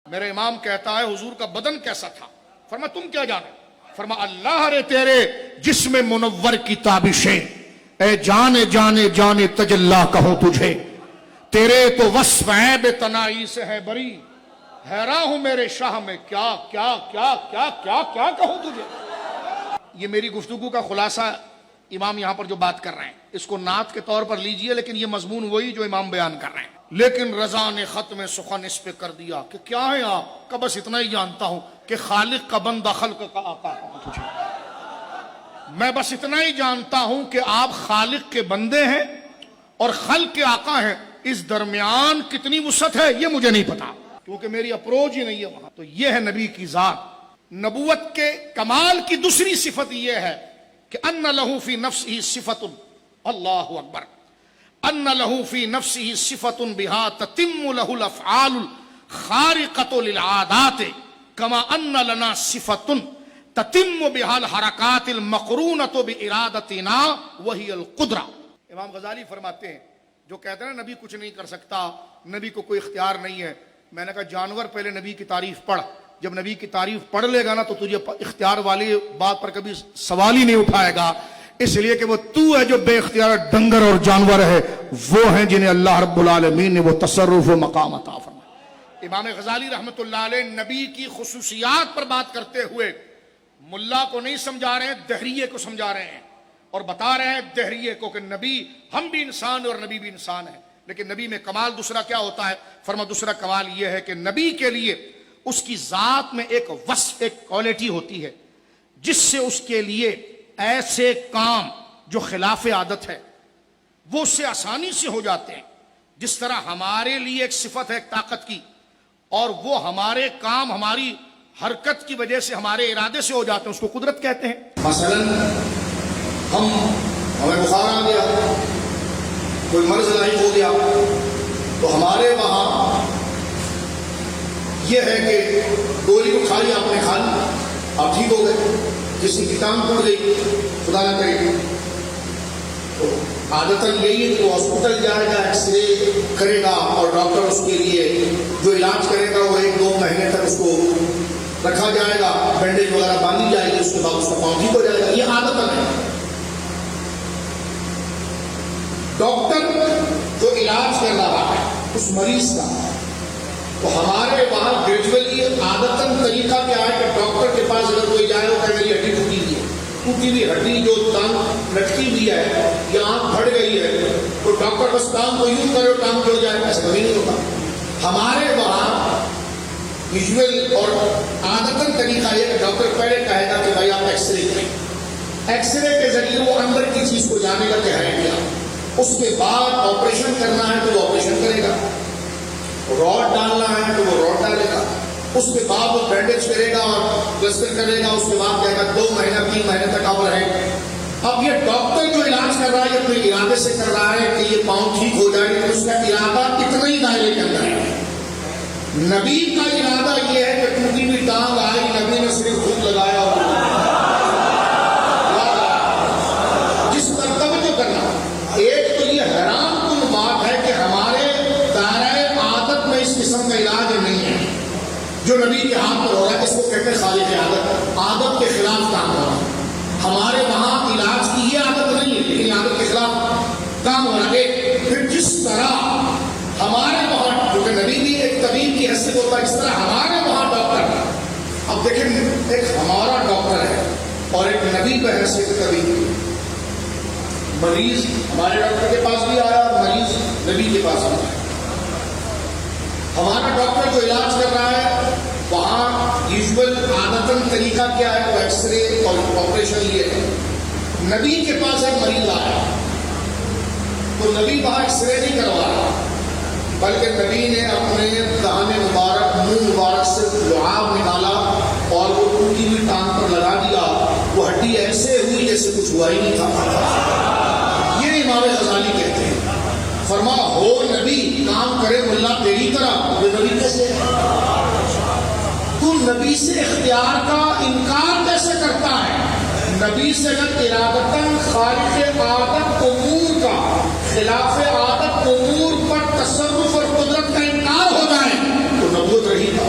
میرے امام کہتا ہے حضور کا بدن کیسا تھا؟ فرما تم کیا جانے؟ فرما اللہ رے تیرے جسم منور کی تابشیں، اے جانے جانے جانے تجلا کہو تجھے، تیرے تو وصف عیب تنائی سے ہے بری، حیراں ہوں میرے شاہ میں کیا کیا کیا کیا کیا کیا کہوں تجھے۔ یہ میری گفتگو کا خلاصہ امام یہاں پر جو بات کر رہے ہیں اس کو نعت کے طور پر لیجئے، لیکن یہ مضمون وہی جو امام بیان کر رہے ہیں۔ لیکن رضا نے ختم سخن اس پہ کر دیا کہ کیا ہے آپ کا، بس اتنا ہی جانتا ہوں کہ خالق کا بندہ خلق کا آقا کہوں تجھے، میں بس اتنا ہی جانتا ہوں کہ آپ خالق کے بندے ہیں اور خلق کے آقا ہیں، اس درمیان کتنی وسعت ہے یہ مجھے نہیں پتا، کیونکہ میری اپروچ ہی نہیں ہے وہاں۔ تو یہ ہے نبی کی ذات۔ نبوت کے کمال کی دوسری صفت یہ ہے کہ ان لہو فی نفسہ صفت، اللہ اکبر، ان لہو فی نفسہ صفت بہا تتم لہ الافعال الخارقۃ للعادات کما ان لنا صفت تتم بہا الحرکات المقرونۃ بارادتنا وہی القدرہ۔ امام غزالی فرماتے ہیں جو کہتے ہیں نا نبی کچھ نہیں کر سکتا، نبی کو کوئی اختیار نہیں ہے، میں نے کہا جانور پہلے نبی کی تعریف پڑھ، جب نبی کی تعریف پڑھ لے گا نا تو تجھے اختیار والی بات پر کبھی سوال ہی نہیں اٹھائے گا، اس لیے کہ وہ تو ہے جو بے اختیار ڈنگر اور جانور ہے، وہ ہیں جنہیں اللہ رب العالمین نے وہ تصرف و مقام عطا فرمایا۔ امام غزالی رحمۃ اللہ علیہ نبی کی خصوصیات پر بات کرتے ہوئے ملا کو نہیں سمجھا رہے ہیں، دہریے کو سمجھا رہے ہیں، اور بتا رہے ہیں دہریے کو کہ نبی ہم بھی انسان اور نبی بھی انسان ہے، لیکن نبی میں کمال دوسرا کیا ہوتا ہے؟ فرما دوسرا کمال یہ ہے کہ نبی کے لیے اس کی ذات میں ایک وصف، ایک کوالٹی ہوتی ہے جس سے اس کے لیے ایسے کام جو خلاف عادت ہے وہ اس سے آسانی سے ہو جاتے ہیں، جس طرح ہمارے لیے ایک صفت ہے ایک طاقت کی، اور وہ ہمارے کام ہماری حرکت کی وجہ سے ہمارے ارادے سے ہو جاتے ہیں، اس کو قدرت کہتے ہیں۔ مثلا ہمیں بخار آ گیا، کوئی مرض لاحق ہو گیا، تو ہمارے وہاں یہ ہے کہ گولی کو کھا لی، آپ نے کھا لی، آپ ٹھیک ہو گئے۔ کسی کی ٹانگ ٹوٹ گئی، خدا نہ کرے، تو عادتاً یہی ہے کہ وہ ہاسپٹل جائے گا، ایکس رے کرے گا، اور ڈاکٹر اس کے لیے جو علاج کرے گا وہ 1-2 مہینے تک اس کو رکھا جائے گا، بینڈیج وغیرہ باندھی جائے گی، اس کے بعد اس کا پاؤں ٹھیک ہو جائے گا۔ یہ عادتاً ہے۔ ڈاکٹر جو علاج کر رہا ہے اس مریض کا، تو ہمارے وہاں گریجولی عادتاً طریقہ کیا ہے کہ ڈاکٹر کے پاس اگر کوئی جائے وہ کہ میری ہڈی ٹوٹی ہوئی ہے، ٹوٹی ہوئی ہڈی جو ٹانگ لٹکی ہوئی ہے یا آنکھ پھٹ گئی ہے، تو ڈاکٹر بس ٹانگ کو یوں کرے ٹانگ جڑ جائے، ایسا کبھی نہیں ہوتا۔ ہمارے وہاں یوزول اور عادتاً طریقہ یہ کہ ڈاکٹر پہلے کہے گا کہ بھائی آپ ایکس رے کریں، ایکس رے کے ذریعے وہ اندر کی چیز کو جانے گا کہ ہے کیا، اس کے بعد آپریشن کرنا ہے تو وہ آپریشن کرے گا، راڈ ڈالنا ہے تو وہ راڈ ڈالے گا، اس کے بعد وہ بینڈیج کرے گا اور پلسٹر کرے گا، اس کے بعد کہے گا 2 مہینہ 3 مہینے تک آپ رہیں گے۔ اب یہ ڈاکٹر جو علاج کر رہا ہے یہ اپنے ارادے سے کر رہا ہے کہ یہ پاؤں ٹھیک ہو جائے، لیکن اس کا ارادہ اتنا ہی دائرے کے اندر ہے۔ نبی کا ارادہ یہ ہے کہ ٹوٹی ہوئی ٹانگ آئی، نبی نے صرف خود لگایا اور جس پر توجہ کرنا، ایک تو یہ حیران کن بات ہے کہ ہمارے دائرۂ عادت میں اس قسم کا علاج نہیں ہے جو نبی کے ہاتھ پر ہو رہا ہے، اس کو کہتے ہیں خالق عادت، عادت کے خلاف کام ہو رہا ہے۔ ہمارے وہاں علاج کی یہ عادت نہیں ہے لیکن عادت کے خلاف کام ہو رہا ہے۔ پھر جس طرح ہمارے وہاں کیونکہ نبی بھی ایک طبیب کی حیثیت ہوتا ہے، اس طرح ہمارے وہاں ڈاکٹر، اب دیکھیں ایک ہمارا ڈاکٹر ہے اور ایک نبی کا حیثیت طبیب، مریض ہمارے ڈاکٹر کے پاس بھی آیا اور مریض نبی کے پاس بھی آیا۔ ہمارا ڈاکٹر جو علاج کر رہا ہے وہاں یوزول عادتاً طریقہ کیا ہے، وہ ایکس رے اور آپریشن یہ ہے۔ نبی کے پاس ایک مریض آیا تو نبی وہاں ایکس رے نہیں کروا رہا، بلکہ نبی نے اپنے دہان مبارک، منہ مبارک سے لعاب نکالا اور وہ ٹوٹی ہوئی ٹانگ پر لگا دیا، وہ ہڈی ایسے ہوئی جیسے کچھ ہوا ہی نہیں تھا۔ یہ امام غزالی کہتے ہیں، فرما ہو نبی کام کرے ملا تیری طرح، یہ نبی کیسے ہے؟ تو نبی سے اختیار کا انکار کیسے کرتا ہے؟ نبی سے اگر ارادتاً خارق عادت امور کا، خلاف عادت امور پر تصرف اور قدرت کا انکار ہو جائے تو نبوت رہی گا۔